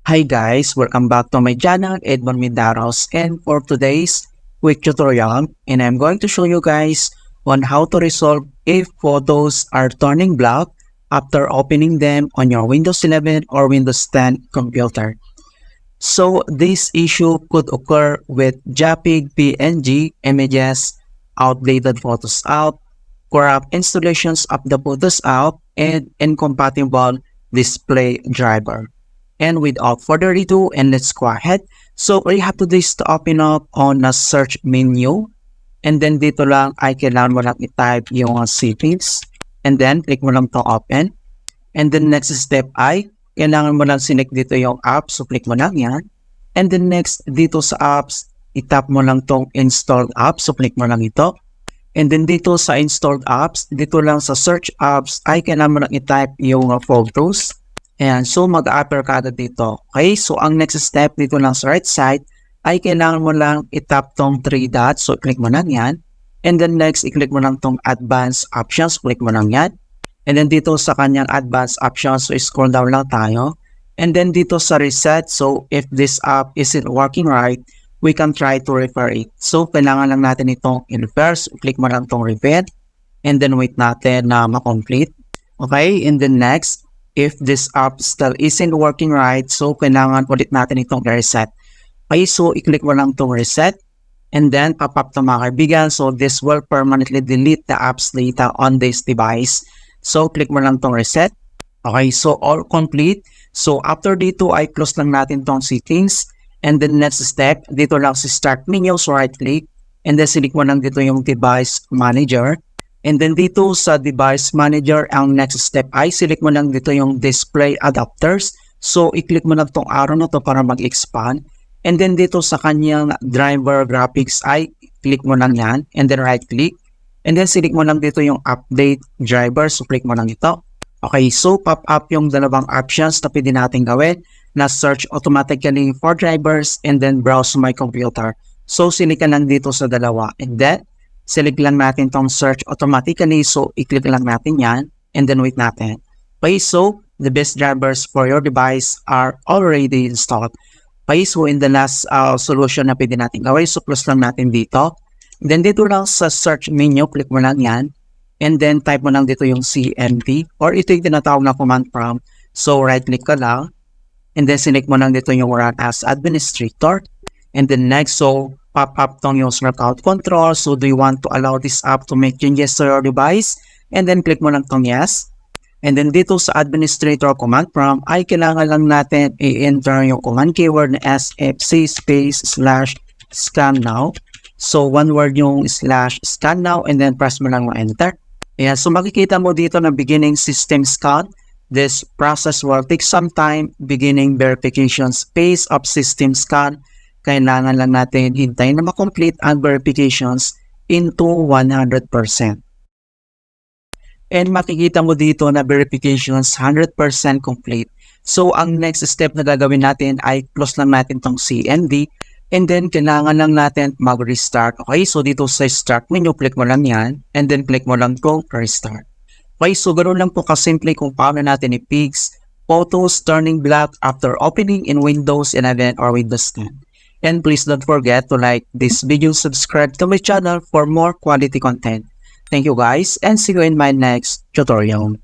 Hi guys, welcome back to my channel, Edmund Mindaros, and for today's quick tutorial, and I'm going to show you guys on how to resolve if photos are turning black after opening them on your Windows 11 or Windows 10 computer. So this issue could occur with JPEG, PNG, images, outdated photos out, corrupt installations of the photos out, and incompatible display driver. And without further ado, and let's go ahead. So all you have to do is to open up on the search menu. And then dito lang ay kailangan mo lang i-type yung settings. And then click mo lang to open. And then next step ay kailangan mo lang select dito yung app. So click mo lang yan. And then next dito sa apps, i-tap mo lang tong installed app. So click mo lang ito. And then dito sa installed apps, dito lang sa search apps ay kailangan mo lang i-type yung photos. Ayan, so mag-a-appear ka agad dito. Okay, so ang next step dito lang sa right side ay kailangan mo lang i-tap tong 3 dots. So click mo lang yan. And then next, i-click mo lang tong advanced options. Click mo lang yan. And then dito sa kanyang advanced options, so scroll down lang tayo. And then dito sa reset, so if this app isn't working right, we can try to repair it. So kailangan lang natin itong in-repair. So click mo lang tong repair. And then wait natin na ma-complete. Okay, and then next, if this app still isn't working right, so kailangan ulit natin itong reset. Okay, so i-click mo lang itong reset. And then pop-up to mga kaibigan. So this will permanently delete the app's data on this device. So click mo lang itong reset. Okay, so all complete. So after dito ay close lang natin itong settings. And then next step, dito lang si start menu. So right click. And then select mo lang dito yung device manager. And then dito sa device manager, ang next step ay select mo lang dito yung display adapters. So i-click mo lang itong arrow na to para mag-expand. And then dito sa kanyang driver graphics ay click mo lang yan. And then right click. And then select mo lang dito yung update driver. So click mo lang ito. Okay, so pop up yung dalawang options na pwede natin gawin na search automatically for drivers and then browse my computer. So select ka lang dito sa dalawa. And then select lang natin tong search automatically. So, i-click lang natin yan. And then wait natin. Okay, so the best drivers for your device are already installed. Okay, so in the last solution na pwede natin gawin. So, close lang natin dito. Then dito lang sa search menu, click mo lang yan. And then type mo lang dito yung CMP. Or ito yung tinatawag na command prompt. So, right click ka lang. And then select mo lang dito yung run as administrator. And then next, so pop up tong yung snap-out control. So do you want to allow this app to make changes to your device? And then click mo lang tong yes. And then dito sa administrator command prompt ay kailangan lang natin i-enter yung command keyword na sfc /scan now. So one word yung /scan now and then press mo lang mo enter. Ayan, so makikita mo dito na beginning system scan. This process will take some time. Beginning verification phase of system scan. Kailangan lang natin hintayin na makomplete ang verifications into 100%. And makikita mo dito na verifications 100% complete. So, ang next step na gagawin natin ay close lang natin tong CMD and then kailangan lang natin mag-restart. Okay, so dito sa start menu, click mo lang yan and then click mo lang tong restart. Okay, so ganoon lang po kasimple kung paano natin i-fix photos turning black after opening in Windows 11 or Windows 10. And please don't forget to like this video, subscribe to my channel for more quality content. Thank you guys and see you in my next tutorial.